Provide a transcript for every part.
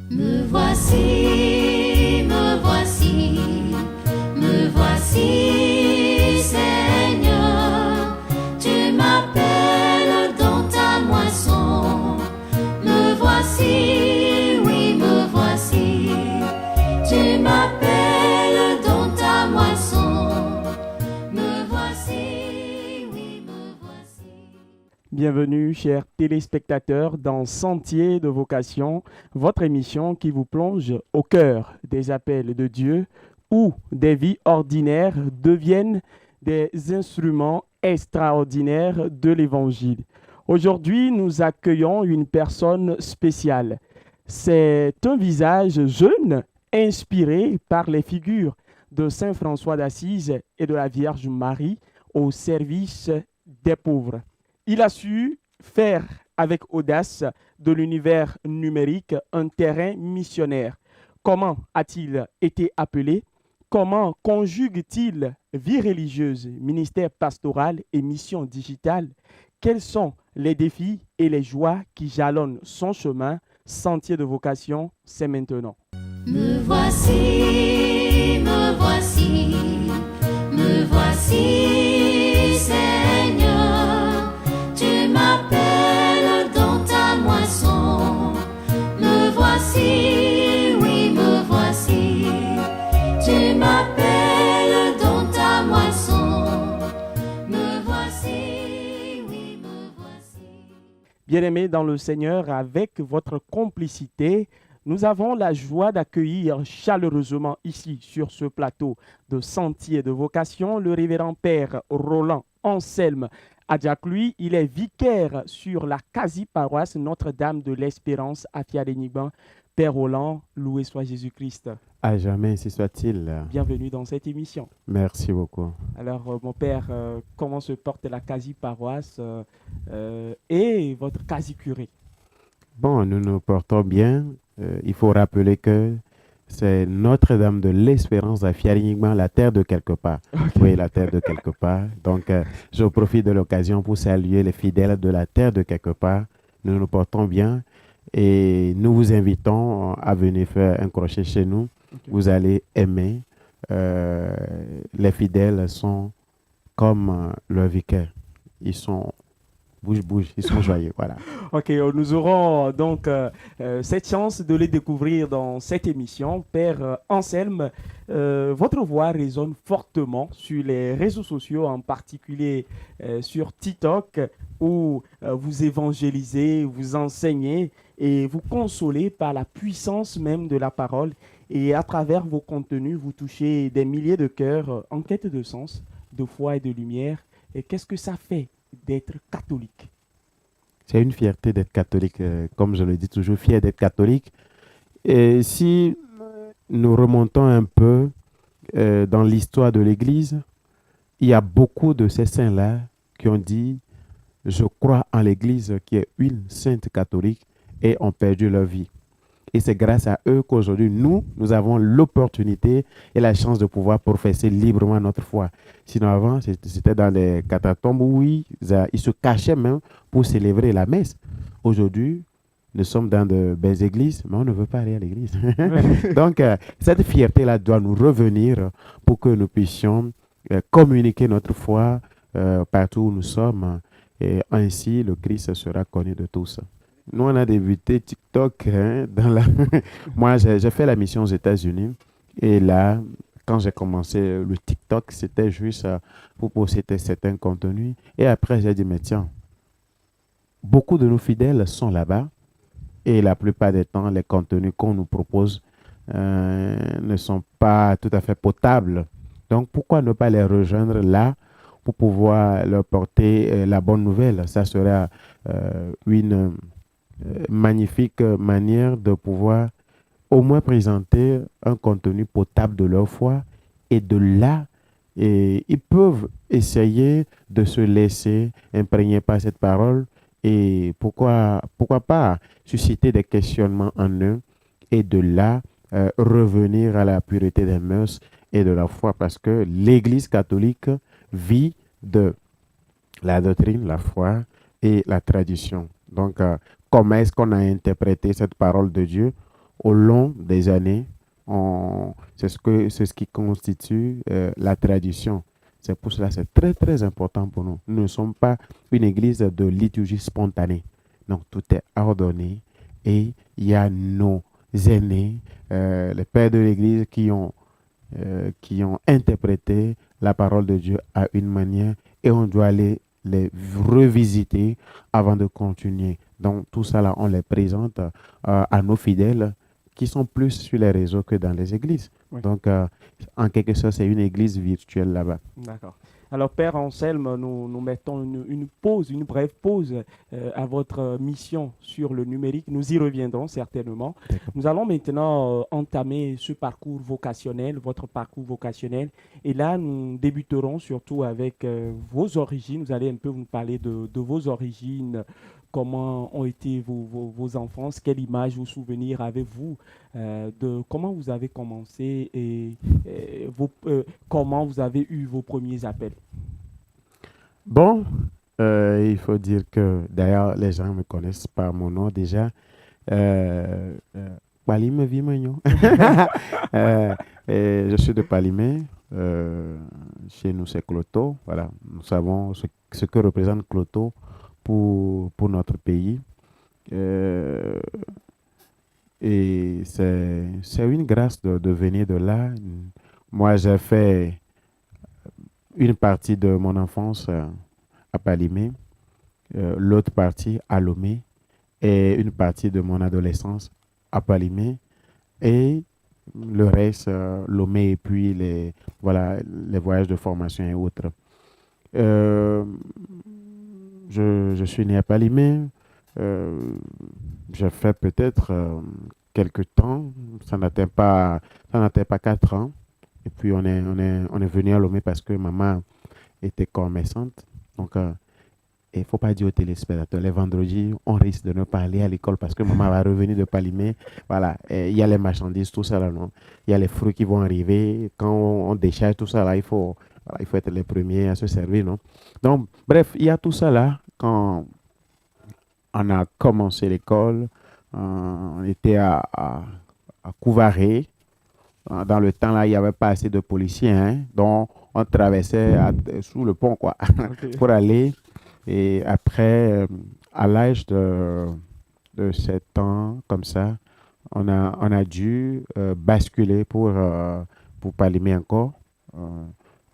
Me voici, me voici, Seigneur. Tu m'appelles dans ta moisson. Me voici, oui, me voici. Tu m'appelles dans ta moisson. Me voici, oui, me voici. Bienvenue, chers téléspectateurs, dans Sentier de vocation, votre émission qui vous plonge au cœur des appels de Dieu, où des vies ordinaires deviennent des instruments extraordinaires de l'Évangile. Aujourd'hui, nous accueillons une personne spéciale. C'est un visage jeune, inspiré par les figures de Saint François d'Assise et de la Vierge Marie au service des pauvres. Il a su faire avec audace de l'univers numérique un terrain missionnaire. Comment a-t-il été appelé? Comment conjugue-t-il vie religieuse, ministère pastoral et mission digitale? Quels sont les défis et les joies qui jalonnent son chemin? Sentier de vocation, c'est maintenant. Me voici, me voici, me voici, Seigneur. Tu m'appelles dans ta moisson. Me voici, oui, me voici. Tu m'appelles dans ta moisson. Me voici, oui, me voici. Bien-aimés dans le Seigneur, avec votre complicité, nous avons la joie d'accueillir chaleureusement ici sur ce plateau de Sentier de vocation le révérend Père Roland Anselme Adjaclui. Il est vicaire sur la quasi-paroisse Notre-Dame de l'Espérance à Fiadenigban. Père Roland, loué soit Jésus-Christ. À jamais, ainsi soit-il. Bienvenue dans cette émission. Merci beaucoup. Alors, mon père, comment se porte la quasi-paroisse et votre quasi-curé? Bon, nous nous portons bien. Il faut rappeler que c'est Notre-Dame de l'Espérance à Fiadenigban, la terre de quelque part. Okay. Oui, la terre de quelque part. Donc, je profite de l'occasion pour saluer les fidèles de la terre de quelque part. Nous nous portons bien et nous vous invitons à venir faire un crochet chez nous. Okay. Vous allez aimer. Les fidèles sont comme le vicaire. Ils sont bouge, ils sont joyeux, voilà. Ok, nous aurons donc cette chance de les découvrir dans cette émission. Père Anselme, votre voix résonne fortement sur les réseaux sociaux, en particulier sur TikTok, où vous évangélisez, vous enseignez et vous consolez par la puissance même de la parole. Et à travers vos contenus, vous touchez des milliers de cœurs en quête de sens, de foi et de lumière. Et qu'est-ce que ça fait d'être catholique? C'est une fierté d'être catholique, comme je le dis toujours, fier d'être catholique. Et si nous remontons un peu dans l'histoire de l'Église, il y a beaucoup de ces saints-là qui ont dit « Je crois en l'Église qui est une sainte catholique » et ont perdu leur vie. Et c'est grâce à eux qu'aujourd'hui, nous avons l'opportunité et la chance de pouvoir professer librement notre foi. Sinon, avant, c'était dans les catacombes où ils se cachaient même pour célébrer la messe. Aujourd'hui, nous sommes dans de belles églises, mais on ne veut pas aller à l'église. Donc, cette fierté-là doit nous revenir pour que nous puissions communiquer notre foi partout où nous sommes. Et ainsi, le Christ sera connu de tous. Nous, on a débuté TikTok. Moi, j'ai fait la mission aux États-Unis. Et là, quand j'ai commencé le TikTok, c'était juste pour poster certains contenus. Et après, j'ai dit, mais tiens, beaucoup de nos fidèles sont là-bas. Et la plupart des temps, les contenus qu'on nous propose ne sont pas tout à fait potables. Donc, pourquoi ne pas les rejoindre là pour pouvoir leur porter la bonne nouvelle? Ça sera une magnifique manière de pouvoir au moins présenter un contenu potable de leur foi, et de là, ils peuvent essayer de se laisser imprégner par cette parole et pourquoi pas susciter des questionnements en eux, et de là revenir à la pureté des mœurs et de la foi, parce que l'Église catholique vit de la doctrine, la foi et la tradition. Donc, comment est-ce qu'on a interprété cette parole de Dieu au long des années, c'est ce qui constitue la tradition. C'est pour cela que c'est très, très important pour nous. Nous ne sommes pas une église de liturgie spontanée. Donc, tout est ordonné et il y a nos aînés, les pères de l'église qui ont interprété la parole de Dieu à une manière et on doit les revisiter avant de continuer. Donc, tout ça, là, on les présente à nos fidèles qui sont plus sur les réseaux que dans les églises. Oui. Donc, en quelque sorte, c'est une église virtuelle là-bas. D'accord. Alors, Père Anselme, nous mettons une brève pause à votre mission sur le numérique. Nous y reviendrons certainement. D'accord. Nous allons maintenant entamer ce parcours vocationnel, votre parcours vocationnel. Et là, nous débuterons surtout avec vos origines. Vous allez un peu nous parler de vos origines, comment ont été vos enfances, quelle image ou souvenir avez-vous de comment vous avez commencé et comment vous avez eu vos premiers appels. Bon, il faut dire que d'ailleurs, les gens me connaissent par mon nom déjà. Palime Vimagno. Je suis de Palimé. Chez nous, c'est Cloto. Voilà, nous savons ce que représente Cloto pour notre pays. Et c'est une grâce de venir de là. Moi, j'ai fait une partie de mon enfance à Palimé, l'autre partie à Lomé, et une partie de mon adolescence à Palimé, et le reste, Lomé, et puis les voyages de formation et autres. Euh, je suis né à Palimé. J'ai fait peut-être quelques temps, ça n'atteint pas 4 ans. Et puis on est venu à Lomé parce que maman était commerçante. Donc, il ne faut pas dire aux téléspectateurs, les vendredis, on risque de ne pas aller à l'école parce que maman va revenir de Palimé. Voilà, il y a les marchandises, tout ça là, non? Il y a les fruits qui vont arriver. Quand on décharge tout ça là, il faut être les premiers à se servir, non? Donc, bref, il y a tout ça là. Quand on a commencé l'école, on était à Couvaré. Dans le temps là, il n'y avait pas assez de policiers, hein? Donc on traversait sous le pont quoi, Okay. pour aller. Et après, à l'âge de 7 ans, comme ça, on a dû basculer pour Palimé encore.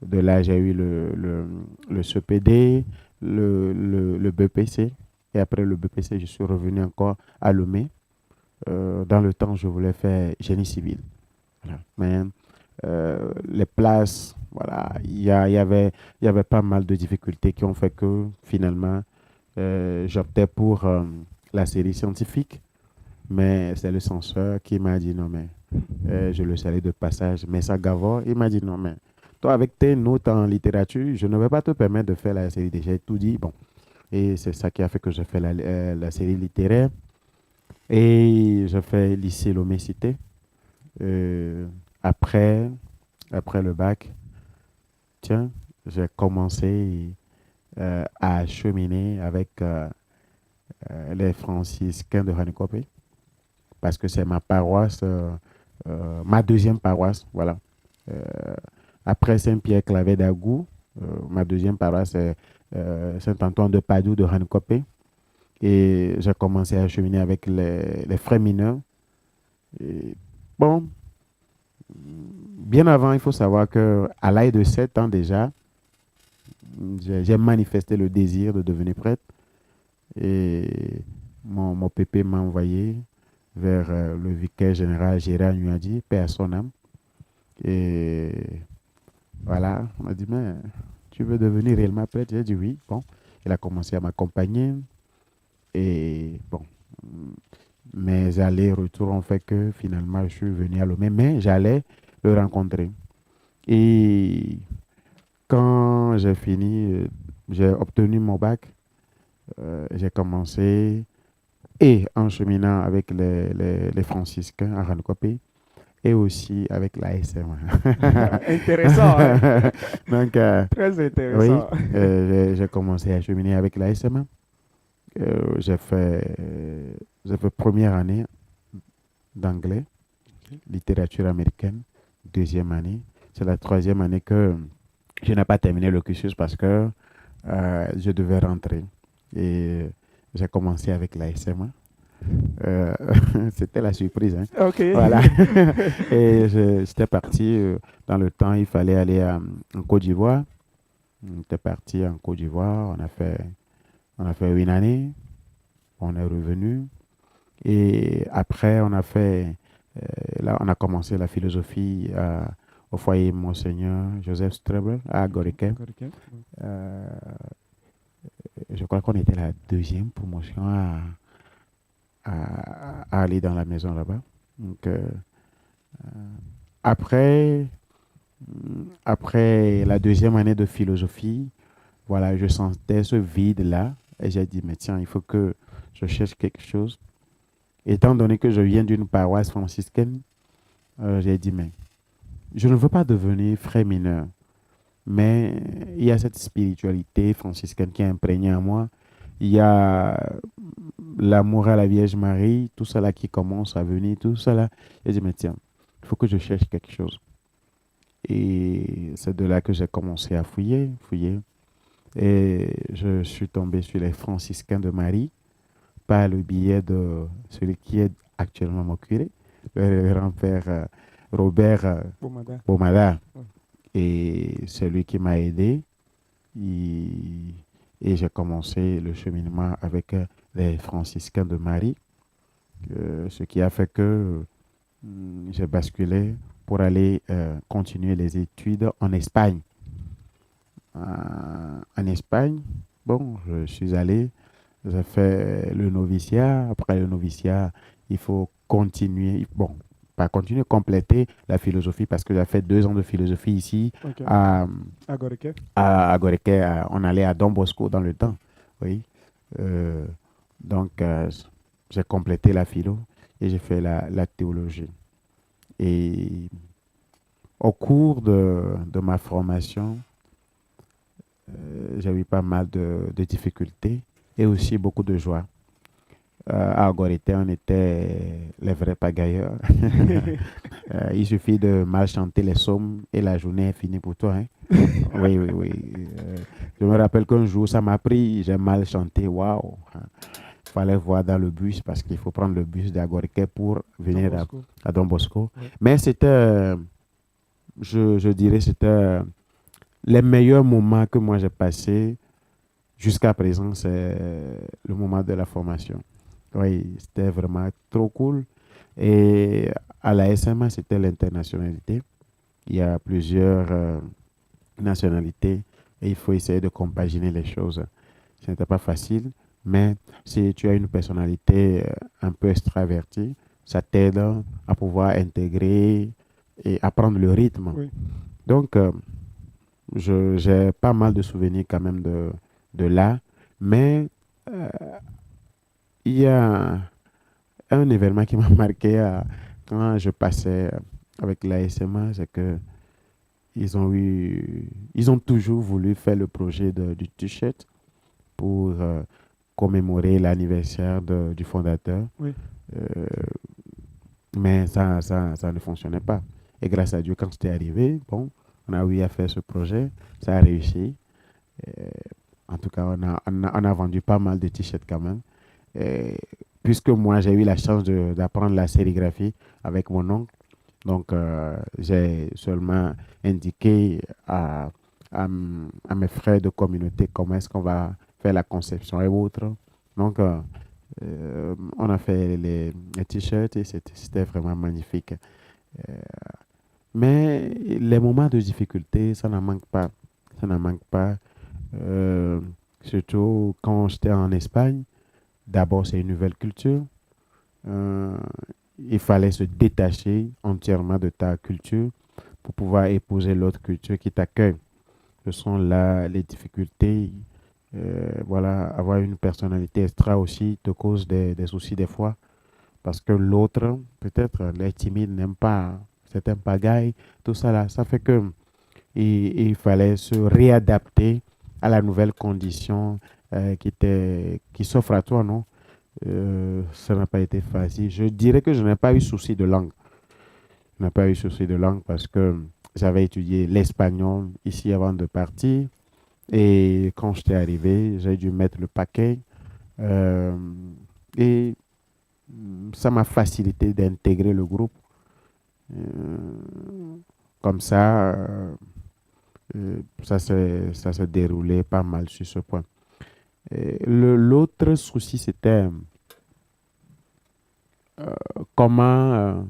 De là, j'ai eu le CPD, le BPC. Et après le BPC, je suis revenu encore à Lomé. Dans le temps, je voulais faire génie civil. Voilà. Mais les places, voilà, il y avait pas mal de difficultés qui ont fait que finalement, j'optais pour la série scientifique. Mais c'est le censeur qui m'a dit non, mais je le salue de passage. Mais ça, Gavor, il m'a dit non, mais toi, avec tes notes en littérature, je ne vais pas te permettre de faire la série. J'ai tout dit. Bon. Et c'est ça qui a fait que je fais la série littéraire. Et je fais lycée Lomé Cité. Après le bac, tiens, j'ai commencé à cheminer avec les franciscains de Ranekopé parce que c'est ma paroisse, ma deuxième paroisse, voilà. Euh, Après Saint-Pierre-Clavet d'Agou, ma deuxième paroisse c'est Saint-Antoine de Padoue de Ranekopé. Et j'ai commencé à cheminer avec les frères mineurs. Et bon, bien avant, il faut savoir qu'à l'âge de 7 ans déjà, j'ai manifesté le désir de devenir prêtre. Et mon pépé m'a envoyé vers le vicaire général Gérard Nuadi, paix à son âme. Et voilà, on m'a dit, mais tu veux devenir réellement prêtre? J'ai dit oui. Bon, il a commencé à m'accompagner. Et bon, mes allers-retours ont fait que finalement, je suis venu à Lomé, mais j'allais le rencontrer. Et quand j'ai fini, j'ai obtenu mon bac, j'ai commencé et en cheminant avec les franciscains à Ranekopé et aussi avec la SMA. Intéressant, hein? Donc, Très oui, intéressant. j'ai commencé à cheminer avec la SMA. J'ai fait première année d'anglais, littérature américaine, deuxième année. C'est la troisième année que je n'ai pas terminé le cursus parce que je devais rentrer. Et j'ai commencé avec la SMA. Euh, C'était la surprise, hein. Ok. Voilà. Et j'étais parti dans le temps, il fallait aller en Côte d'Ivoire. On était parti en Côte d'Ivoire, on a fait une année, on est revenu. Et après, là, on a commencé la philosophie au foyer Monseigneur Joseph Strebel à Goriquet. Euh, je crois qu'on était la deuxième promotion à aller dans la maison là-bas. Donc, après, après la deuxième année de philosophie, voilà, je sentais ce vide-là et j'ai dit, mais tiens, il faut que je cherche quelque chose. Étant donné que je viens d'une paroisse franciscaine, j'ai dit, mais je ne veux pas devenir frère mineur, mais il y a cette spiritualité franciscaine qui est imprégnée en moi. Il y a l'amour à la Vierge Marie, tout cela qui commence à venir, tout cela. J'ai dit, mais tiens, il faut que je cherche quelque chose. Et c'est de là que j'ai commencé à fouiller. Et je suis tombé sur les franciscains de Marie par le biais de celui qui est actuellement mon curé, le grand-père Robert Bomada. Ouais. Et c'est lui qui m'a aidé. Et j'ai commencé le cheminement avec les franciscains de Marie, ce qui a fait que j'ai basculé pour aller continuer les études en Espagne. En Espagne, bon, je suis allé, j'ai fait le noviciat. Après le noviciat, il faut continuer, bon, pas continuer, compléter la philosophie parce que j'ai fait 2 ans de philosophie ici Ok. à Agoriquet. Goriquet. On allait à Don Bosco dans le temps, oui. Euh, donc, j'ai complété la philo et j'ai fait la théologie. Et au cours de ma formation, j'ai eu pas mal de difficultés et aussi beaucoup de joie. À Agorité, on était les vrais pagailleurs. Il suffit de mal chanter les psaumes et la journée est finie pour toi, hein. Oui, oui, oui. Je me rappelle qu'un jour, ça m'a pris, j'ai mal chanté, waouh. Il fallait voir dans le bus parce qu'il faut prendre le bus d'Agorité pour venir à Don Bosco. Ouais. Mais c'était, je dirais, c'était les meilleurs moments que moi j'ai passés jusqu'à présent, c'est le moment de la formation. Oui, c'était vraiment trop cool. Et à la SMA, c'était l'internationalité. Il y a plusieurs nationalités et il faut essayer de compaginer les choses. Ce n'était pas facile, mais si tu as une personnalité un peu extravertie, ça t'aide à pouvoir intégrer et apprendre le rythme. Oui. Donc, j'ai pas mal de souvenirs quand même de là, mais euh, il y a un événement qui m'a marqué quand je passais avec la SMA, c'est que ils ont toujours voulu faire le projet du t-shirt pour commémorer l'anniversaire du fondateur. Oui. Euh, mais ça ne fonctionnait pas. Et grâce à Dieu, quand c'était arrivé, bon, on a eu à faire ce projet, ça a réussi. Euh, En tout cas, on a vendu pas mal de t-shirts quand même. Et puisque moi, j'ai eu la chance d'apprendre la sérigraphie avec mon oncle, donc j'ai seulement indiqué à mes frères de communauté comment est-ce qu'on va faire la conception et autres. Donc, on a fait les t-shirts et c'était vraiment magnifique. Euh, mais les moments de difficulté, ça n'en manque pas. Ça n'en manque pas. Euh, Surtout quand j'étais en Espagne. D'abord, c'est une nouvelle culture. Euh, il fallait se détacher entièrement de ta culture pour pouvoir épouser l'autre culture qui t'accueille. Ce sont là les difficultés. Voilà, avoir une personnalité extra aussi te cause des soucis des fois. Parce que l'autre, peut-être, les timides n'aiment pas certains pagailles. Tout ça là, ça fait que il fallait se réadapter à la nouvelle condition qui s'offre à toi, non? Ça n'a pas été facile. Je dirais que je n'ai pas eu souci de langue. Je n'ai pas eu souci de langue parce que j'avais étudié l'espagnol ici avant de partir. Et quand j'étais arrivé, j'ai dû mettre le paquet. euh, et ça m'a facilité d'intégrer le groupe. Euh, Comme ça, ça s'est déroulé pas mal sur ce point. L'autre souci, c'était comment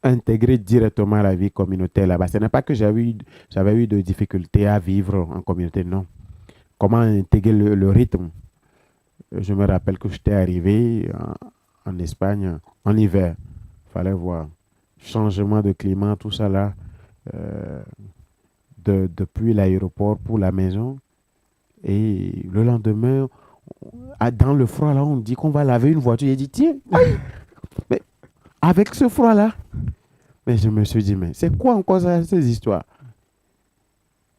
intégrer directement la vie communautaire là-bas. Ce n'est pas que j'avais eu de difficultés à vivre en communauté, non. Comment intégrer le rythme. Je me rappelle que j'étais arrivé en Espagne en hiver. Il fallait voir. Changement de climat, tout ça là. euh, Depuis l'aéroport pour la maison. Et le lendemain, dans le froid là, on dit qu'on va laver une voiture. J'ai dit, tiens, mais avec ce froid là. Mais je me suis dit, mais c'est quoi encore ça, ces histoires?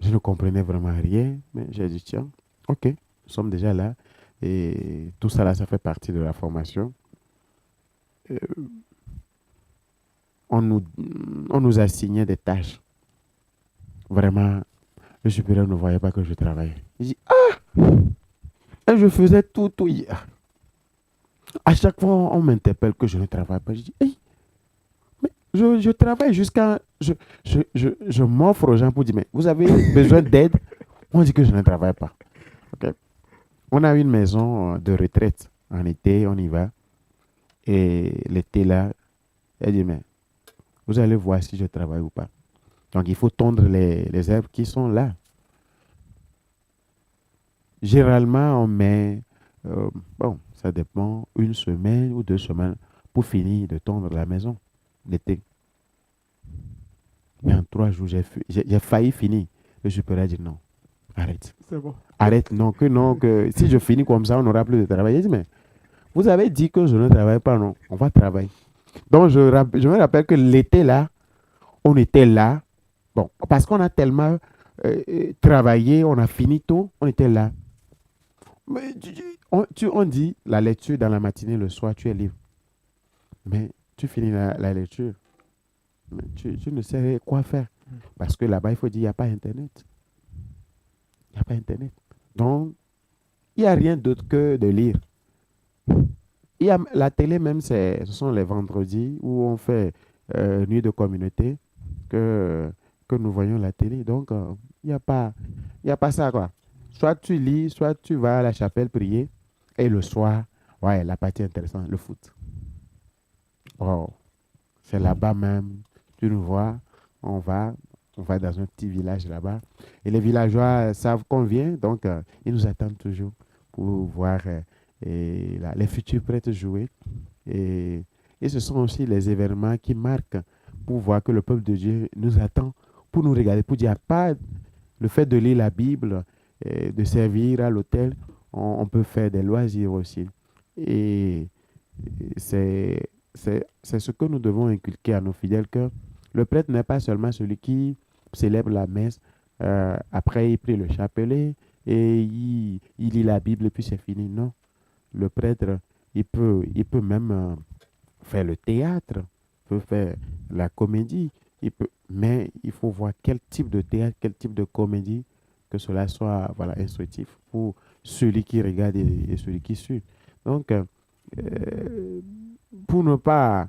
Je ne comprenais vraiment rien. Mais j'ai dit, tiens, ok, nous sommes déjà là. Et tout ça là, ça fait partie de la formation. Euh, on nous, on nous assignait des tâches. Vraiment, le supérieur ne voyait pas que je travaillais. Il dit, et je faisais tout hier. À chaque fois, on m'interpelle que je ne travaille pas. Je dis, hey, mais je travaille jusqu'à... Je m'offre aux gens pour dire, mais vous avez besoin d'aide? On dit que je ne travaille pas. Ok. On a une maison de retraite. En été, on y va. Et l'été, là, elle dit, mais vous allez voir si je travaille ou pas. Donc, il faut tondre les herbes qui sont là. Généralement, on met, bon, ça dépend, 1 semaine ou 2 semaines pour finir de tondre la maison l'été. Mais en 3 jours, j'ai failli finir. Le supérieur a dit non, arrête. C'est bon. Arrête, non, que si je finis comme ça, on n'aura plus de travail. J'ai dit, mais vous avez dit que je ne travaille pas, non, on va travailler. Donc, je me rappelle que l'été, là, on était là, bon, parce qu'on a tellement travaillé, on a fini tôt, on était là. Mais on dit la lecture dans la matinée, le soir, tu es libre. Mais tu finis la lecture, mais tu ne sais quoi faire. Parce que là-bas, il faut dire, il n'y a pas Internet. Il n'y a pas Internet. Donc, il n'y a rien d'autre que de lire. Il y a, la télé même, ce sont les vendredis où on fait nuit de communauté que nous voyons la télé. Donc, il n'y a pas ça, quoi. Soit tu lis, soit tu vas à la chapelle prier. Et le soir, ouais, la partie intéressante, le foot. Oh, c'est là-bas même. Tu nous vois, on va dans un petit village là-bas. Et les villageois savent qu'on vient, donc ils nous attendent toujours pour voir les futurs prêtres jouer. Et ce sont aussi les événements qui marquent pour voir que le peuple de Dieu nous attend, pour nous regarder, pour dire, pas le fait de lire la Bible, de servir à l'autel, on peut faire des loisirs aussi. Et c'est ce que nous devons inculquer à nos fidèles, que le prêtre n'est pas seulement celui qui célèbre la messe, après il prie le chapelet et il lit la Bible et puis c'est fini. Non, le prêtre, il peut même faire le théâtre, il peut faire la comédie, mais il faut voir quel type de théâtre, quel type de comédie, que cela soit voilà, instructif pour celui qui regarde et celui qui suit. Donc, pour ne pas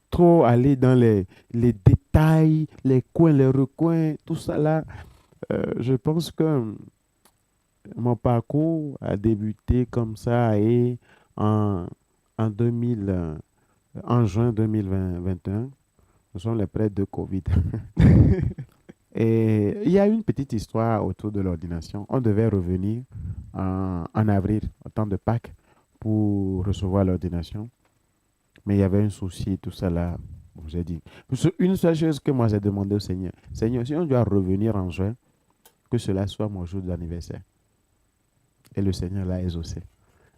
trop aller dans les détails, les coins, les recoins, tout ça là, je pense que mon parcours a débuté comme ça et en, en 2000, en juin 2021, nous sommes les prêtres de Covid. Et il y a une petite histoire autour de l'ordination. On devait revenir en avril, au temps de Pâques, pour recevoir l'ordination. Mais il y avait un souci, tout ça là. Bon, j'ai dit. Une seule chose que moi j'ai demandé au Seigneur. Seigneur, si on doit revenir en juin, que cela soit mon jour d'anniversaire. Et le Seigneur l'a exaucé.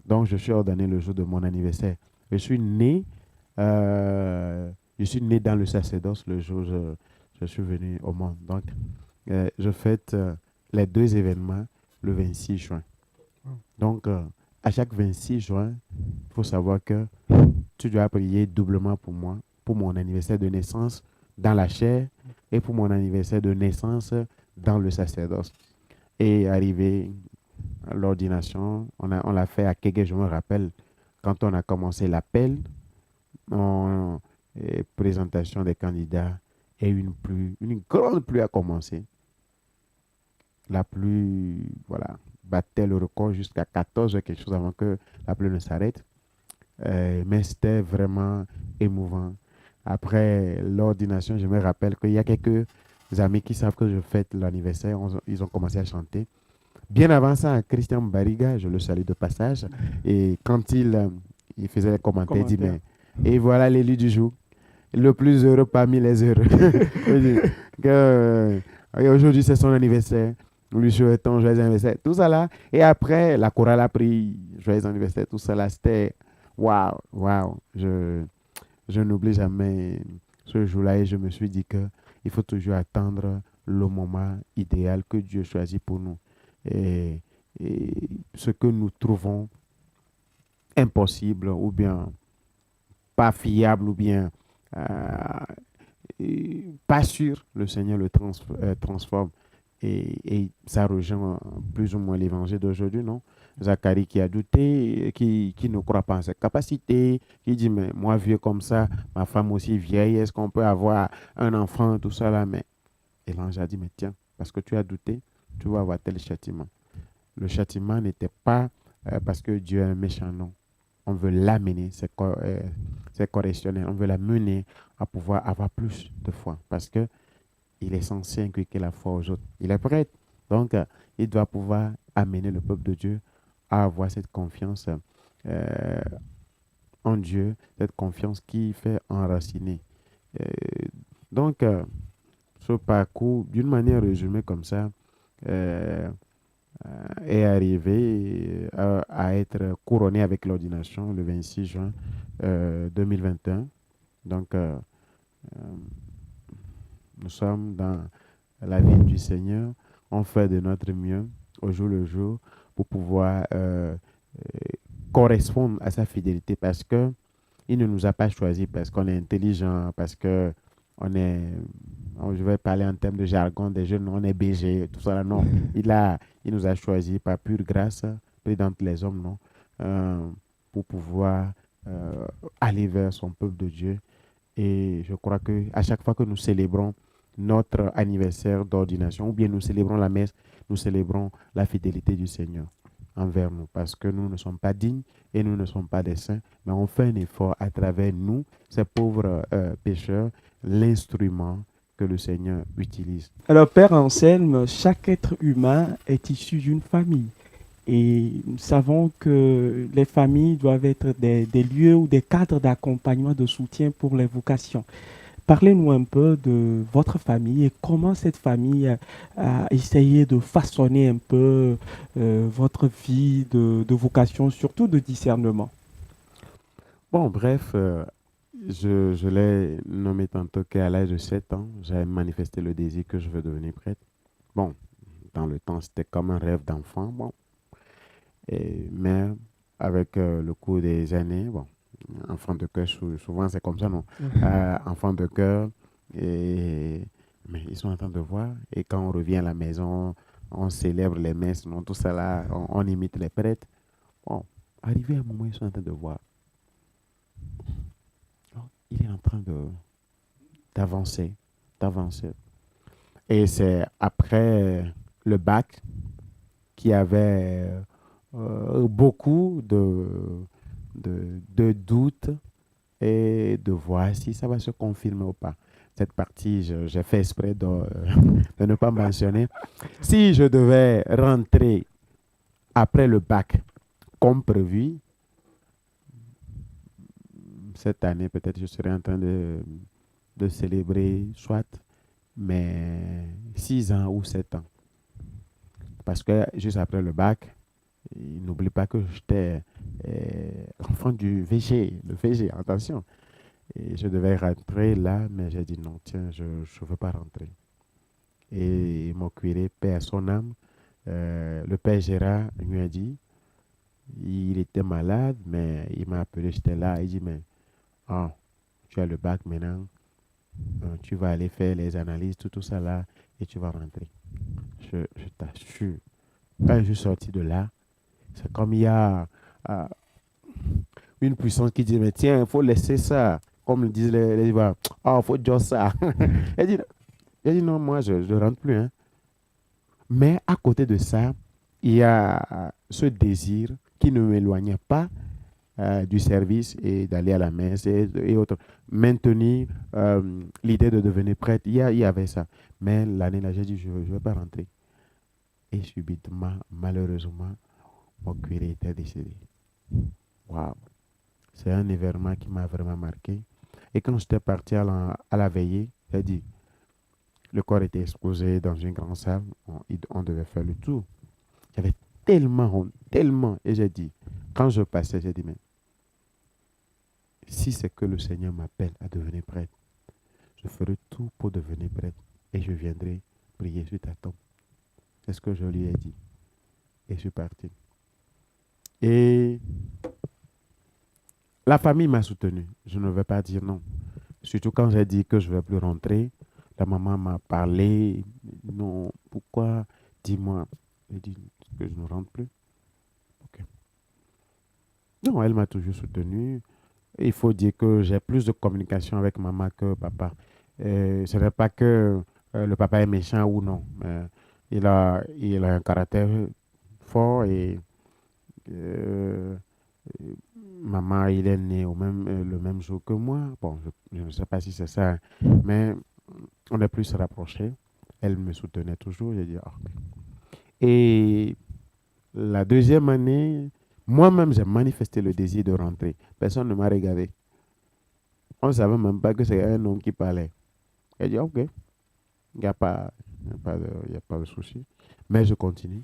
Donc je suis ordonné le jour de mon anniversaire. Je suis né dans le sacerdoce le jour où je suis venu au monde. Donc, je fête les 2 événements le 26 juin. Donc, à chaque 26 juin, il faut savoir que tu dois prier doublement pour moi, pour mon anniversaire de naissance dans la chair et pour mon anniversaire de naissance dans le sacerdoce. Et arrivé à l'ordination, on l'a fait à Kégué, je me rappelle, quand on a commencé l'appel, présentation des candidats, et une grande pluie a commencé. La pluie, voilà, battait le record jusqu'à 14 heures, quelque chose avant que la pluie ne s'arrête. Mais c'était vraiment émouvant. Après l'ordination, je me rappelle qu'il y a quelques amis qui savent que je fête l'anniversaire. Ils ont commencé à chanter. Bien avant ça, Christian Bariga, je le salue de passage. Et quand il faisait les commentaires, il dit, mais, et voilà l'élu du jour, le plus heureux parmi les heureux. Et aujourd'hui, c'est son anniversaire. Nous lui souhaitons joyeux anniversaire. Tout ça là. Et après, la chorale a pris joyeux anniversaire. Tout ça là, c'était waouh, waouh. Je n'oublie jamais ce jour-là et je me suis dit qu'il faut toujours attendre le moment idéal que Dieu choisit pour nous. Et ce que nous trouvons impossible ou bien pas fiable ou bien pas sûr, le Seigneur le transforme. Et ça rejoint plus ou moins l'évangile d'aujourd'hui, non? Zacharie qui a douté, qui ne croit pas en ses capacités, qui dit, mais moi vieux comme ça, ma femme aussi vieille, est-ce qu'on peut avoir un enfant, tout ça là? Mais et l'ange a dit, mais tiens, parce que tu as douté, tu vas avoir tel châtiment. Le châtiment n'était pas parce que Dieu est un méchant, non. On veut l'amener, c'est correctionnel, on veut la mener à pouvoir avoir plus de foi parce que il est censé inculquer la foi aux autres. Il est prêtre. Donc, il doit pouvoir amener le peuple de Dieu à avoir cette confiance en Dieu, cette confiance qui fait enraciner. Donc, ce parcours, d'une manière résumée comme ça, est arrivé à être couronné avec l'ordination le 26 juin 2021. Donc, nous sommes dans la vie du Seigneur. On fait de notre mieux au jour le jour pour pouvoir correspondre à sa fidélité parce que il ne nous a pas choisi parce qu'on est intelligent, parce que je vais parler en termes de jargon des jeunes, on est BG, tout ça. Non, il nous a choisi par pure grâce, pris d'entre les hommes, non, pour pouvoir aller vers son peuple de Dieu. Et je crois qu'à chaque fois que nous célébrons notre anniversaire d'ordination, ou bien nous célébrons la messe, nous célébrons la fidélité du Seigneur envers nous, parce que nous ne sommes pas dignes et nous ne sommes pas des saints, mais on fait un effort à travers nous, ces pauvres pécheurs, l'instrument que le Seigneur utilise. Alors, Père Anselme, chaque être humain est issu d'une famille. Et nous savons que les familles doivent être des lieux ou des cadres d'accompagnement, de soutien pour les vocations. Parlez-nous un peu de votre famille et comment cette famille a essayé de façonner un peu votre vie de vocation, surtout de discernement. Bon, bref, je l'ai nommé tantôt qu'à l'âge de 7 ans, j'avais manifesté le désir que je veux devenir prêtre. Bon, dans le temps, c'était comme un rêve d'enfant. Bon. Mais avec le cours des années, bon, enfant de cœur, souvent c'est comme ça, non? Enfant de cœur, mais ils sont en train de voir. Et quand on revient à la maison, on célèbre les messes, non? Tout ça là, on imite les prêtres. Bon, arrivé à un moment, ils sont en train de voir. Il est en train d'avancer. Et c'est après le bac qu'il y avait beaucoup de doutes et de voir si ça va se confirmer ou pas. Cette partie, j'ai fait exprès de ne pas mentionner. Si je devais rentrer après le bac comme prévu, cette année, peut-être je serais en train de célébrer soit mes 6 ans ou 7 ans. Parce que juste après le bac, n'oublie pas que j'étais enfant du VG, le VG, attention. Et je devais rentrer là, mais j'ai dit non, tiens, je ne veux pas rentrer. Et mon curé, paix à son âme, le père Gérard lui a dit, Il était malade, mais il m'a appelé, j'étais là. Il dit, mais ah, tu as le bac maintenant, tu vas aller faire les analyses, tout ça là, et tu vas rentrer. Je t'assure. Quand je suis sorti de là, c'est comme il y a euh, une puissance qui dit, mais tiens, il faut laisser ça. Comme le disent les Ivoiriens, ah, il faut dire ça. Elle dit, non, moi, je ne rentre plus. Hein. Mais à côté de ça, il y a ce désir qui ne m'éloignait pas du service et d'aller à la messe et autres. Maintenir l'idée de devenir prêtre, il y avait ça. Mais l'année là, j'ai dit, je ne vais pas rentrer. Et subitement, malheureusement, mon curé était décédé. Waouh! C'est un événement qui m'a vraiment marqué. Et quand j'étais parti à la veillée, j'ai dit, le corps était exposé dans une grande salle, on devait faire le tour. J'avais tellement honte, tellement. Et j'ai dit, quand je passais, j'ai dit, mais si c'est que le Seigneur m'appelle à devenir prêtre, je ferai tout pour devenir prêtre et je viendrai prier sur ta tombe. C'est ce que je lui ai dit. Et je suis parti. Et la famille m'a soutenu. Je ne vais pas dire non. Surtout quand j'ai dit que je ne vais plus rentrer, la maman m'a parlé. Non, pourquoi? Dis-moi. J'ai dit que je ne rentre plus. Ok. Non, elle m'a toujours soutenu. Il faut dire que j'ai plus de communication avec maman que papa. Ce n'est pas que le papa est méchant ou non. Il a un caractère fort et euh, maman, il est né le même jour que moi. Bon, je ne sais pas si c'est ça, mais on est plus rapprochés. Elle me soutenait toujours. J'ai dit, ah, ok. Et la deuxième année, moi-même, j'ai manifesté le désir de rentrer. Personne ne m'a regardé. On ne savait même pas que c'est un homme qui parlait. J'ai dit, ok, il n'y a pas, y a pas de souci. Mais je continue.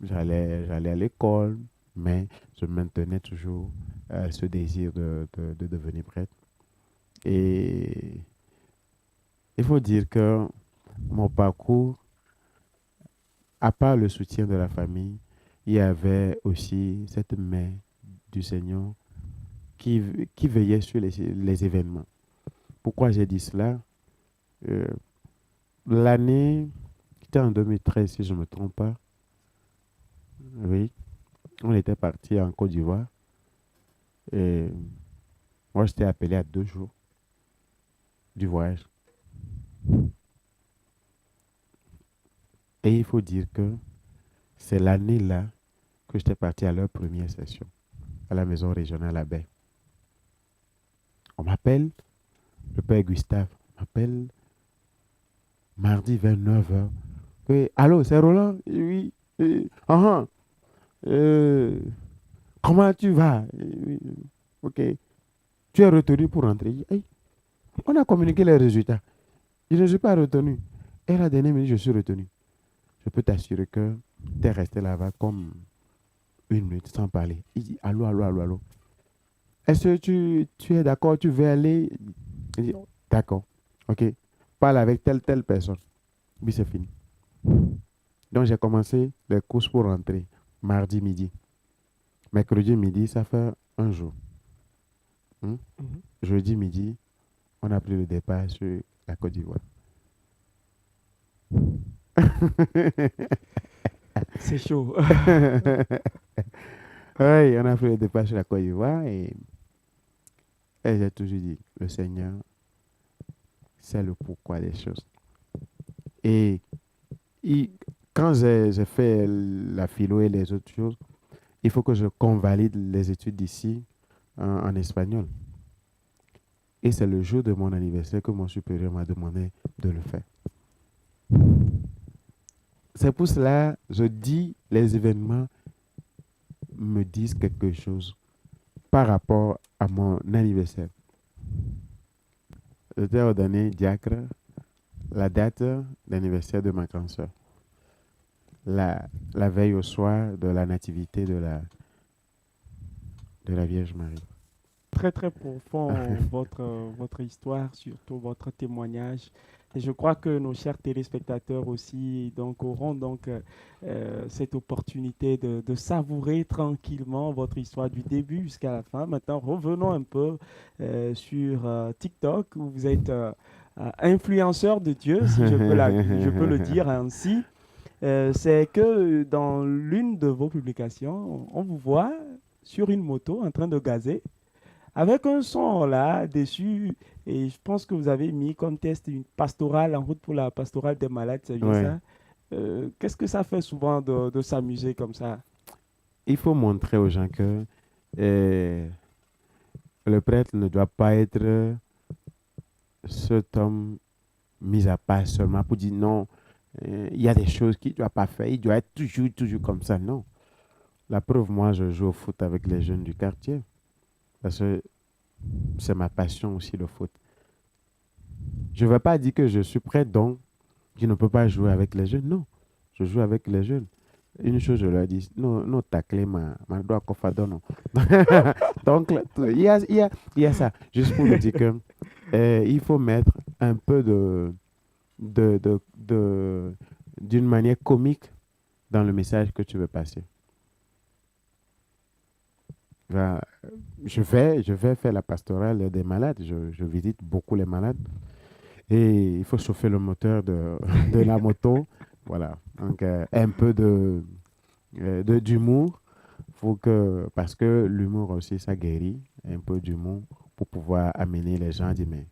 J'allais à l'école, mais je maintenais toujours ce désir de devenir prêtre. Et il faut dire que mon parcours, à part le soutien de la famille, il y avait aussi cette main du Seigneur qui veillait sur les événements. Pourquoi j'ai dit cela? Euh, L'année, c'était en 2013 si je ne me trompe pas. Oui, on était parti en Côte d'Ivoire. Et moi, j'étais appelé à 2 jours du voyage. Et il faut dire que c'est l'année-là que j'étais parti à leur première session, à la maison régionale à Baie. On m'appelle, le père Gustave m'appelle mardi 29h. Allô, c'est Roland? Oui. Comment tu vas? Oui. Ok. Tu es retenu pour rentrer. Hey, on a communiqué les résultats. Je ne suis pas retenu. Et la dernière minute, je suis retenu. Je peux t'assurer que tu es resté là-bas comme 1 minute sans parler. Il dit allô, allô, allô, allô. Est-ce que tu es d'accord? Tu veux aller? Il dit d'accord. Ok. Parle avec telle personne. Puis c'est fini. Donc j'ai commencé les courses pour rentrer mardi midi. Mercredi midi, ça fait un jour. Jeudi midi, on a pris le départ sur la Côte d'Ivoire. C'est chaud. Oui, on a pris le départ sur la Côte d'Ivoire et j'ai toujours dit, le Seigneur, c'est le pourquoi des choses. Et quand j'ai fait la philo et les autres choses, il faut que je convalide les études d'ici en espagnol. Et c'est le jour de mon anniversaire que mon supérieur m'a demandé de le faire. C'est pour cela que je dis les événements me disent quelque chose par rapport à mon anniversaire. J'étais ordonné diacre la date d'anniversaire de ma grande sœur. La veille au soir de la nativité de la Vierge Marie. très, très profond, votre histoire, surtout votre témoignage. Et je crois que nos chers téléspectateurs aussi donc, auront donc cette opportunité de savourer tranquillement votre histoire du début jusqu'à la fin. Maintenant, revenons un peu sur TikTok, où vous êtes influenceur de Dieu, si je peux le dire ainsi. C'est que dans l'une de vos publications, on vous voit sur une moto en train de gazer avec un son là dessus. Et je pense que vous avez mis comme test une pastorale en route pour la pastorale des malades, c'est bien Ouais. ça? Qu'est-ce que ça fait souvent de s'amuser comme ça? Il faut montrer aux gens que euh, le prêtre ne doit pas être cet homme mis à part seulement pour dire non, il y a des choses qu'il ne doit pas faire, il doit être toujours, toujours comme ça. Non. La preuve, moi, je joue au foot avec les jeunes du quartier parce que c'est ma passion aussi, le foot. Je ne vais pas dire que je suis prêt, donc je ne peux pas jouer avec les jeunes. Non, je joue avec les jeunes. Une chose, je leur dis, non, non, tacler ma doigt non. Donc, il y a ça. Juste pour vous dire que il faut mettre un peu d'une manière comique dans le message que tu veux passer. Voilà. Je vais faire la pastorale des malades. Je visite beaucoup les malades. Et il faut chauffer le moteur de la moto. Voilà. Donc, un peu d'humour. Parce que l'humour aussi, ça guérit. Un peu d'humour pour pouvoir amener les gens à dire, mais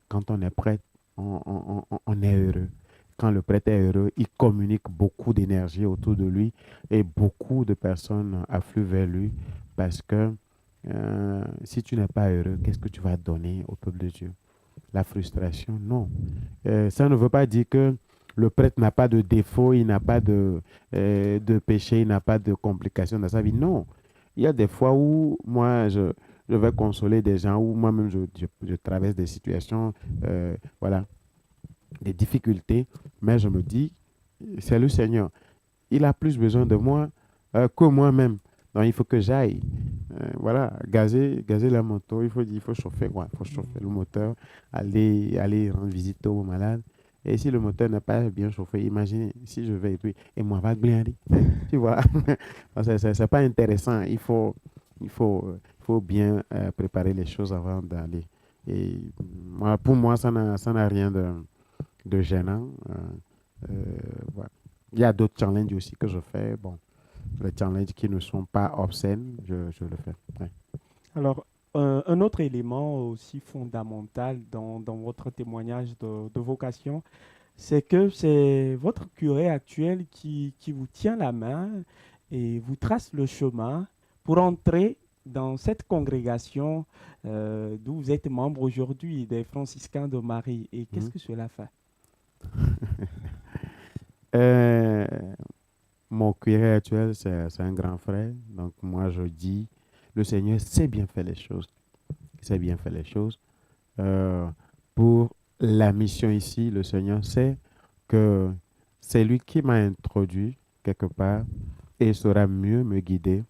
quand on est prêt, on est heureux. Quand le prêtre est heureux, il communique beaucoup d'énergie autour de lui et beaucoup de personnes affluent vers lui parce que si tu n'es pas heureux, qu'est-ce que tu vas donner au peuple de Dieu? La frustration, non. Ça ne veut pas dire que le prêtre n'a pas de défaut, il n'a pas de péché, il n'a pas de complications dans sa vie. Non. Il y a des fois où moi, je vais consoler des gens, où moi-même, je traverse des situations, voilà, des difficultés, mais je me dis, c'est le Seigneur. Il a plus besoin de moi que moi-même. Donc, il faut que j'aille, voilà, gazer la moto. Il faut chauffer, quoi. Il faut chauffer le moteur, aller rendre visite aux malades. Et si le moteur n'est pas bien chauffé, imaginez si je vais et moi, va glander. Tu vois, c'est pas intéressant. Il faut bien préparer les choses avant d'aller. Et pour moi, ça n'a rien de gênant. Voilà. Il y a d'autres challenges aussi que je fais. Bon, les challenges qui ne sont pas obscènes, je le fais. Ouais. Alors, un autre élément aussi fondamental dans votre témoignage de vocation, c'est que c'est votre curé actuel qui vous tient la main et vous trace le chemin pour entrer dans cette congrégation d'où vous êtes membre aujourd'hui, des franciscains de Marie. Et qu'est-ce Mhm. que cela fait? Euh, Mon curé actuel, c'est un grand frère. Donc, moi, je dis, le Seigneur sait bien faire les choses. Il sait bien faire les choses. Euh, pour la mission ici, le Seigneur sait que c'est lui qui m'a introduit quelque part et il saura mieux me guider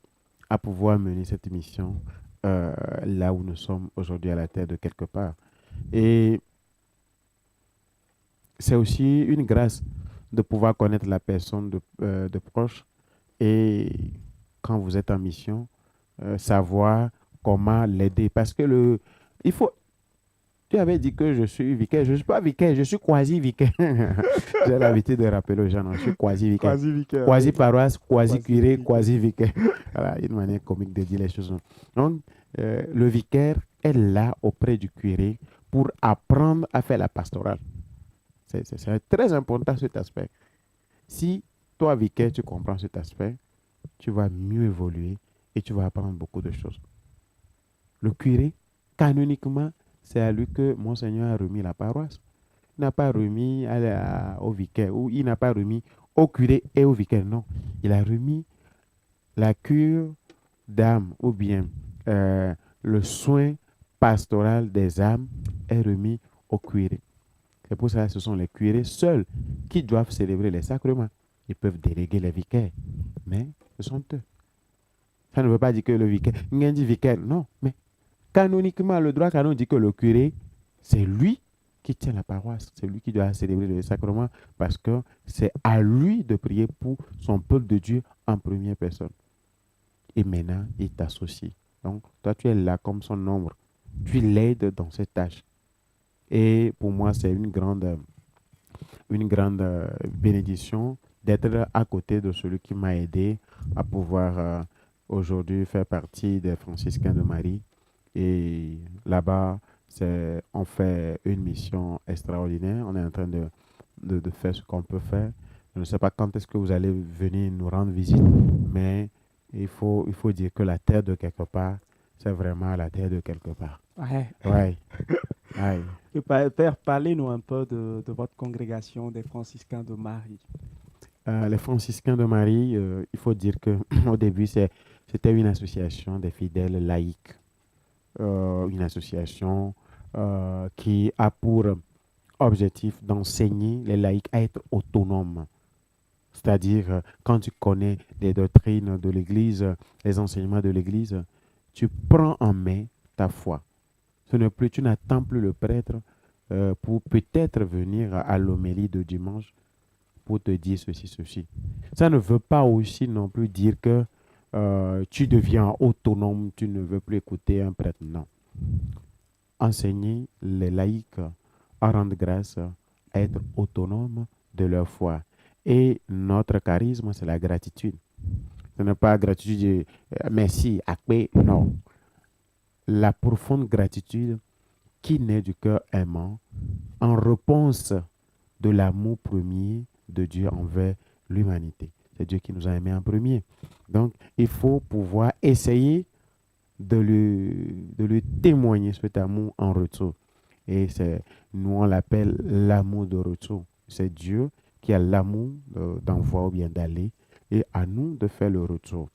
à pouvoir mener cette mission là où nous sommes aujourd'hui à la terre de quelque part. Et c'est aussi une grâce de pouvoir connaître la personne de proche et quand vous êtes en mission, savoir comment l'aider. Parce que il faut, tu avais dit que je suis vicaire. Je ne suis pas vicaire, je suis quasi-vicaire. J'ai l'habitude de rappeler aux gens, non, je suis quasi-vicaire. Quasi-vicaire, oui. Quasi-paroisse, quasi-curé, Quasi-vicaire. quasi-vicaire. Voilà, une manière comique de dire les choses. Donc, le vicaire est là auprès du curé pour apprendre à faire la pastorale. C'est très important cet aspect. Si toi, vicaire, tu comprends cet aspect, tu vas mieux évoluer et tu vas apprendre beaucoup de choses. Le curé, canoniquement, c'est à lui que Monseigneur a remis la paroisse. Il n'a pas remis au vicaire ou il n'a pas remis au curé et au vicaire. Non, il a remis la cure d'âme ou bien euh, le soin pastoral des âmes est remis au curé. C'est pour ça que ce sont les curés seuls qui doivent célébrer les sacrements. Ils peuvent déléguer les vicaires, mais ce sont eux. Ça ne veut pas dire que le vicaire, il dit vicaire, non, mais canoniquement, le droit canon dit que le curé, c'est lui qui tient la paroisse, c'est lui qui doit célébrer le sacrement, parce que c'est à lui de prier pour son peuple de Dieu en première personne. Et maintenant, il t'associe. Donc, toi, tu es là comme son ombre. Tu l'aides dans cette tâche. Et pour moi, c'est une grande bénédiction d'être à côté de celui qui m'a aidé à pouvoir aujourd'hui faire partie des franciscains de Marie. Et là-bas, on fait une mission extraordinaire. On est en train de faire ce qu'on peut faire. Je ne sais pas quand est-ce que vous allez venir nous rendre visite, mais il faut dire que la terre de quelque part, c'est vraiment la terre de quelque part. Ouais. Ouais. Ouais. Et Père, parlez-nous un peu de votre congrégation des franciscains de Marie. Les franciscains de Marie, il faut dire qu'au début, c'était une association des fidèles laïcs. Une association qui a pour objectif d'enseigner les laïcs à être autonomes. C'est-à-dire, quand tu connais les doctrines de l'Église, les enseignements de l'Église, tu prends en main ta foi. Tu n'attends plus le prêtre pour peut-être venir à l'homélie de dimanche pour te dire ceci. Ça ne veut pas aussi non plus dire que tu deviens autonome, tu ne veux plus écouter un prêtre. Non. Enseigner les laïcs à rendre grâce, à être autonomes de leur foi. Et notre charisme, c'est la gratitude. Ce n'est pas gratitude, merci, akpé, non. La profonde gratitude qui naît du cœur aimant en réponse de l'amour premier de Dieu envers l'humanité. C'est Dieu qui nous a aimés en premier. Donc, il faut pouvoir essayer de lui témoigner cet amour en retour. Et nous, on l'appelle l'amour de retour. C'est Dieu qui a l'amour d'envoi ou bien d'aller, et à nous de faire le retour.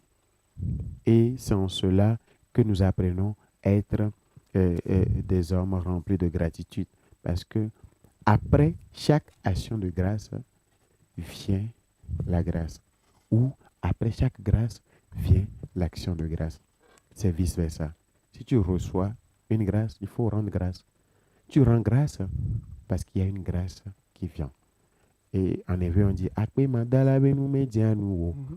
Et c'est en cela que nous apprenons à être des hommes remplis de gratitude. Parce que après chaque action de grâce vient la grâce. Ou après chaque grâce vient l'action de grâce. C'est vice-versa. Si tu reçois une grâce, il faut rendre grâce. Tu rends grâce parce qu'il y a une grâce qui vient. Et en effet, on dit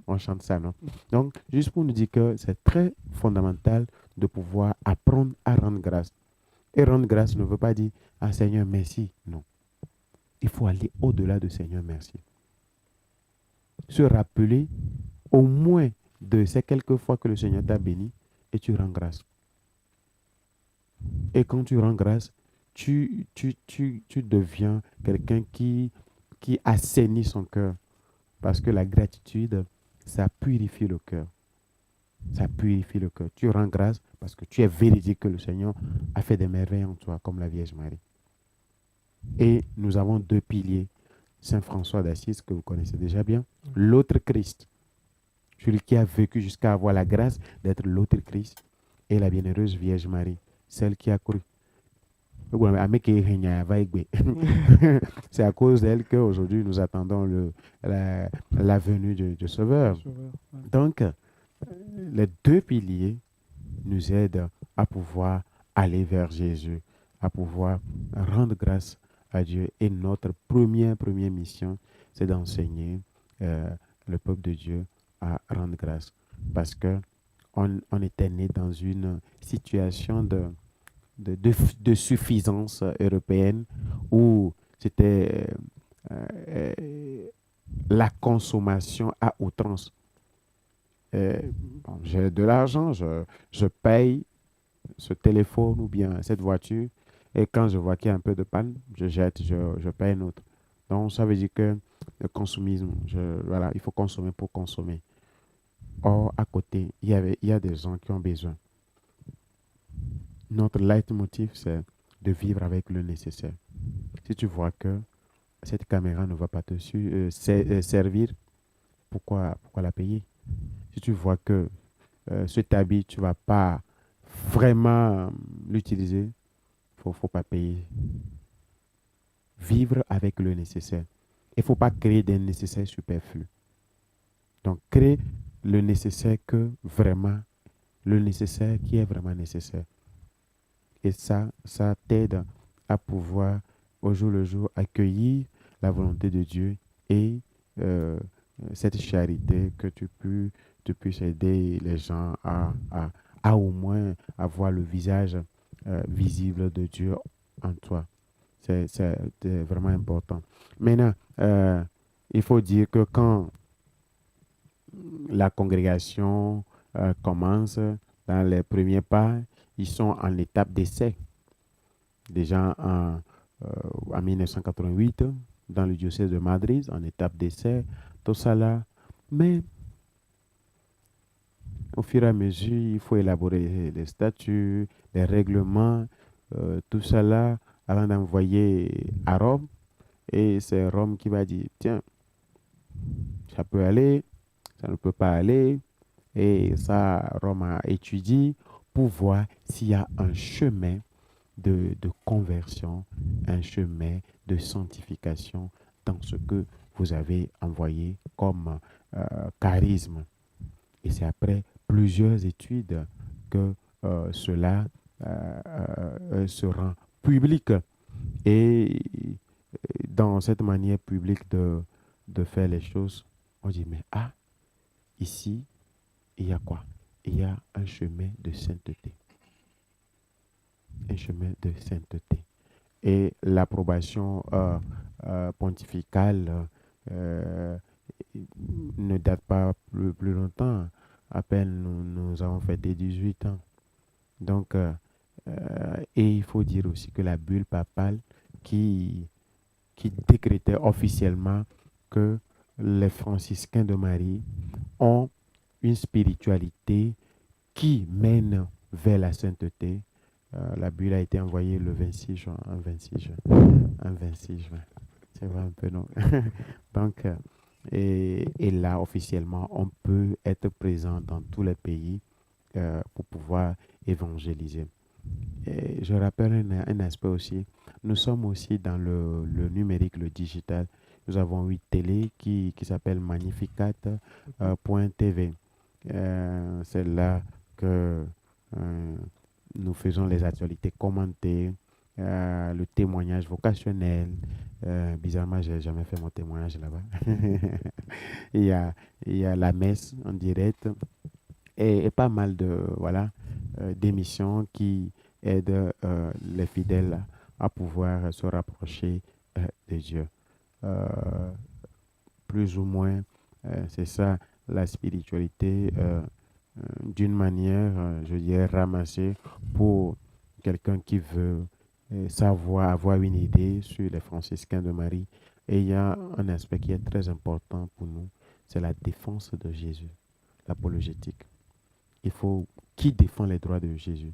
on chante ça, non? Donc, juste pour nous dire que c'est très fondamental de pouvoir apprendre à rendre grâce. Et rendre grâce ne veut pas dire ah Seigneur, merci. Non. Il faut aller au-delà de Seigneur, merci. Se rappeler au moins de ces quelques fois que le Seigneur t'a béni et tu rends grâce. Et quand tu rends grâce, tu deviens quelqu'un qui assainit son cœur. Parce que la gratitude, ça purifie le cœur. Ça purifie le cœur. Tu rends grâce parce que tu es véridique que le Seigneur a fait des merveilles en toi, comme la Vierge Marie. Et nous avons deux piliers. Saint François d'Assise, que vous connaissez déjà bien. L'autre Christ. Celui qui a vécu jusqu'à avoir la grâce d'être l'autre Christ. Et la bienheureuse Vierge Marie, celle qui a cru. C'est à cause d'elle qu'aujourd'hui nous attendons la venue du Sauveur. Donc, les deux piliers nous aident à pouvoir aller vers Jésus, à pouvoir rendre grâce à Dieu. Et notre première mission, c'est d'enseigner le peuple de Dieu à rendre grâce. Parce qu'on était né dans une situation de suffisance européenne où c'était la consommation à outrance. J'ai de l'argent, je paye ce téléphone ou bien cette voiture, et quand je vois qu'il y a un peu de panne, je jette, je paye un autre. Donc ça veut dire que le consumisme, voilà, il faut consommer pour consommer. Or, à côté, il y a des gens qui ont besoin. Notre leitmotiv, c'est de vivre avec le nécessaire. Si tu vois que cette caméra ne va pas te servir, pourquoi la payer? Si tu vois que cet habit, tu ne vas pas vraiment l'utiliser, il ne faut pas payer. Vivre avec le nécessaire. Il ne faut pas créer des nécessaires superflus. Donc, créer le nécessaire le nécessaire qui est vraiment nécessaire. Et ça t'aide à pouvoir au jour le jour accueillir la volonté de Dieu et cette charité que tu puisses aider les gens à au moins avoir le visage visible de Dieu en toi. C'est vraiment important. Maintenant, il faut dire que quand la congrégation commence dans les premiers pas, ils sont en étape d'essai. Déjà en 1988, dans le diocèse de Madrid, en étape d'essai, tout ça là. Mais au fur et à mesure, il faut élaborer les statuts, les règlements, tout ça là, avant d'envoyer à Rome. Et c'est Rome qui va dire, tiens, ça peut aller, ça ne peut pas aller. Et ça, Rome a étudié pour voir s'il y a un chemin de conversion, un chemin de sanctification dans ce que vous avez envoyé comme charisme. Et c'est après plusieurs études que cela se rend public. Et dans cette manière publique de faire les choses, on dit, mais ici, il y a quoi? Il y a un chemin de sainteté. Un chemin de sainteté. Et l'approbation pontificale ne date pas plus longtemps. À peine nous avons fêté 18 ans. Donc, et il faut dire aussi que la bulle papale qui décrétait officiellement que les franciscains de Marie ont une spiritualité qui mène vers la sainteté. La bulle a été envoyée le 26 juin, un 26 juin. Un 26 juin. C'est vrai un peu, non? Donc, et là, officiellement, on peut être présent dans tous les pays pour pouvoir évangéliser. Et je rappelle un aspect aussi. Nous sommes aussi dans le numérique, le digital. Nous avons une télé qui s'appelle magnificat.tv. C'est là que nous faisons les actualités commentées, le témoignage vocationnel. Bizarrement, je n'ai jamais fait mon témoignage là-bas. il y a la messe en direct et pas mal d'émissions qui aident les fidèles à pouvoir se rapprocher de Dieu. Plus ou moins, c'est ça la spiritualité d'une manière, je dirais, ramassée pour quelqu'un qui veut savoir, avoir une idée sur les franciscains de Marie. Et il y a un aspect qui est très important pour nous, c'est la défense de Jésus, l'apologétique. Qui défend les droits de Jésus?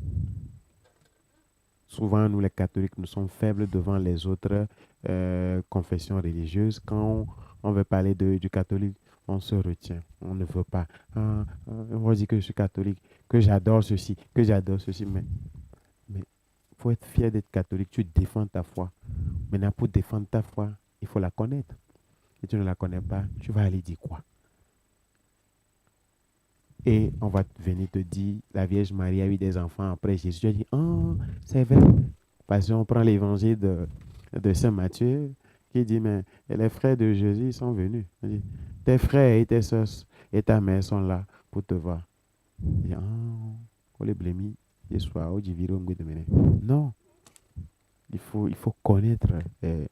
Souvent, nous les catholiques, nous sommes faibles devant les autres confessions religieuses. Quand on veut parler du catholique, on se retient, on ne veut pas. On va dire que je suis catholique, que j'adore ceci, mais il faut être fier d'être catholique, tu défends ta foi. Maintenant, pour défendre ta foi, il faut la connaître. Si tu ne la connais pas, tu vas aller dire quoi? Et on va venir te dire, la Vierge Marie a eu des enfants après Jésus. Tu vas dire, oh, c'est vrai. Parce qu'on prend l'évangile de Saint Matthieu, qui dit, mais les frères de Jésus sont venus. Il dit, tes frères et tes soeurs et ta mère sont là pour te voir. Il dit, oh, les blémis, non. Il faut connaître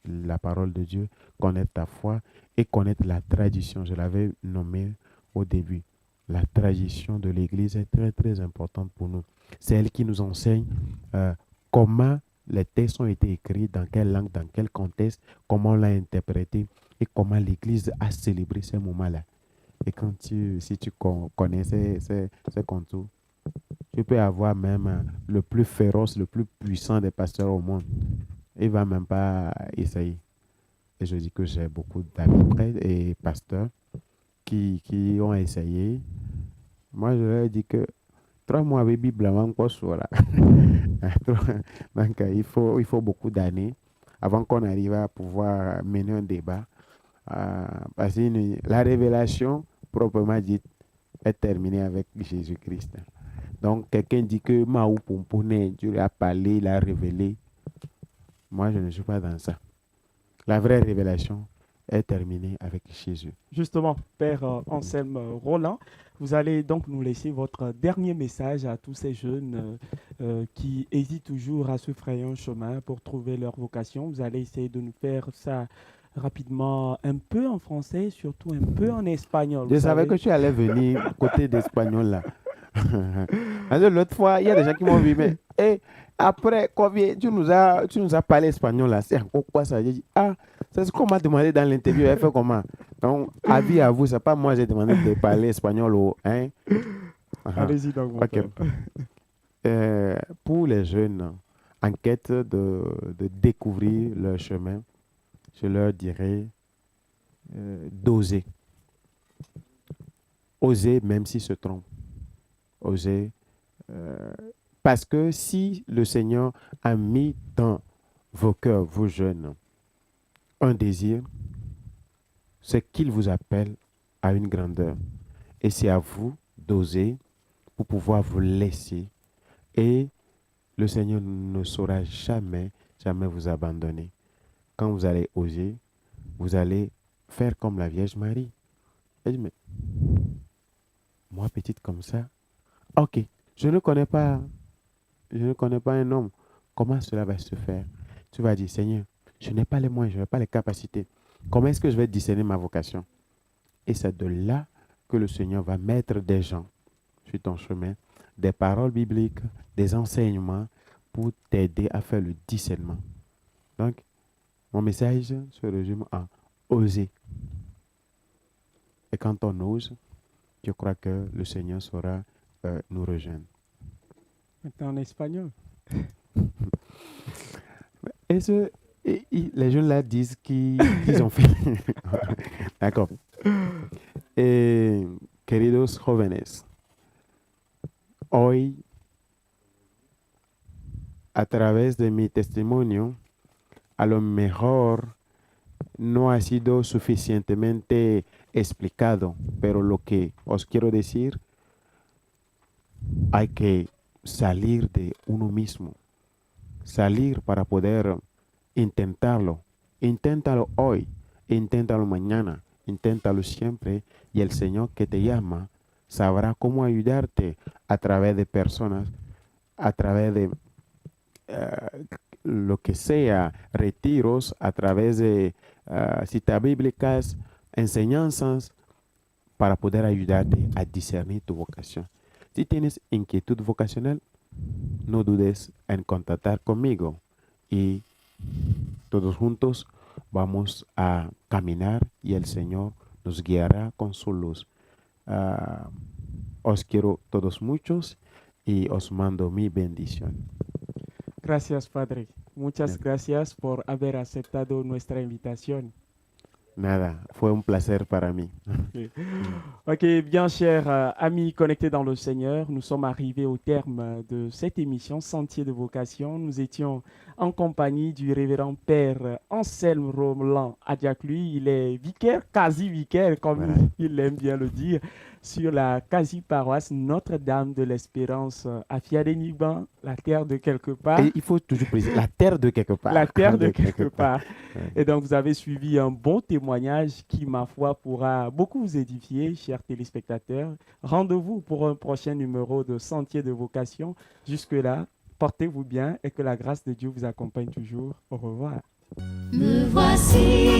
la parole de Dieu, connaître ta foi et connaître la tradition. Je l'avais nommé au début. La tradition de l'Église est très, très importante pour nous. C'est elle qui nous enseigne comment les textes ont été écrits, dans quelle langue, dans quel contexte, comment on l'a interprété et comment l'Église a célébré ces moments-là. Et si tu connais ces contours, tu peux avoir même le plus féroce, le plus puissant des pasteurs au monde. Il ne va même pas essayer. Et je dis que j'ai beaucoup d'amis prêtres et pasteurs qui ont essayé. Moi, je leur ai dit que 3 mois avec Bible encore sur là. Donc, il faut beaucoup d'années avant qu'on arrive à pouvoir mener un débat. Parce que la révélation, proprement dite, est terminée avec Jésus-Christ. Donc, quelqu'un dit que Maou Pomponé, Dieu lui a parlé, il a révélé. Moi, je ne suis pas dans ça. La vraie révélation est terminée avec Jésus. Justement, Père Anselme Roland, vous allez donc nous laisser votre dernier message à tous ces jeunes qui hésitent toujours à se frayer un chemin pour trouver leur vocation. Vous allez essayer de nous faire ça rapidement, un peu en français, surtout un peu en espagnol. Je vous savais savez. que tu allais venir côté d'espagnol là. Parce que l'autre fois, il y a des gens qui m'ont vu, mais après, combien tu nous as parlé espagnol là, c'est encore quoi ça? J'ai dit, ah, c'est ce qu'on m'a demandé dans l'interview, elle fait comment? Donc, avis à vous, c'est pas moi j'ai demandé de parler espagnol ou, hein? Allez-y donc, mon Ok. père. Pour les jeunes en quête de découvrir leur chemin, je leur dirais d'oser. Oser même s'ils se trompent. Oser. Parce que si le Seigneur a mis dans vos cœurs, vos jeunes, un désir, c'est qu'il vous appelle à une grandeur. Et c'est à vous d'oser pour pouvoir vous laisser. Et le Seigneur ne saura jamais, jamais vous abandonner. Quand vous allez oser, vous allez faire comme la Vierge Marie. Elle dit, mais moi, petite comme ça, ok, je ne connais pas un homme. Comment cela va se faire? Tu vas dire, Seigneur, je n'ai pas les moyens, je n'ai pas les capacités. Comment est-ce que je vais discerner ma vocation? Et c'est de là que le Seigneur va mettre des gens sur ton chemin, des paroles bibliques, des enseignements pour t'aider à faire le discernement. Donc, mon message se résume à oser. Et quand on ose, je crois que le Seigneur saura nous rejoindre. Maintenant en espagnol. Les jeunes là disent qu'ils ont fait. D'accord. Queridos jóvenes, hoy, a través de mi testimonio, a lo mejor no ha sido suficientemente explicado, pero lo que os quiero decir, hay que salir de uno mismo, salir para poder intentarlo. Inténtalo hoy, inténtalo mañana, inténtalo siempre y el Señor que te llama sabrá cómo ayudarte a través de personas, a través de lo que sea, retiros, a través de citas bíblicas, enseñanzas, para poder ayudarte a discernir tu vocación. Si tienes inquietud vocacional, no dudes en contactar conmigo y todos juntos vamos a caminar y el Señor nos guiará con su luz. Os quiero todos muchos y os mando mi bendición. Gracias, Padre. Muchas gracias por haber aceptado nuestra invitación. Nada, fue un placer para mí. Ok, bien chers amis connectés dans le Seigneur, nous sommes arrivés au terme de cette émission Sentier de vocation. Nous étions en compagnie du révérend Père Anselme Roland Adiaklui. Il est vicaire, quasi-vicaire, comme Voilà. il aime bien le dire, sur la quasi-paroisse Notre-Dame de l'Espérance à Fiadeniban, la terre de quelque part. Et il faut toujours préciser, la terre de quelque part. La terre de quelque part. Ouais. Et donc, vous avez suivi un bon témoignage qui, ma foi, pourra beaucoup vous édifier, chers téléspectateurs. Rendez-vous pour un prochain numéro de Sentier de vocation. Jusque-là, portez-vous bien et que la grâce de Dieu vous accompagne toujours. Au revoir. Me voici,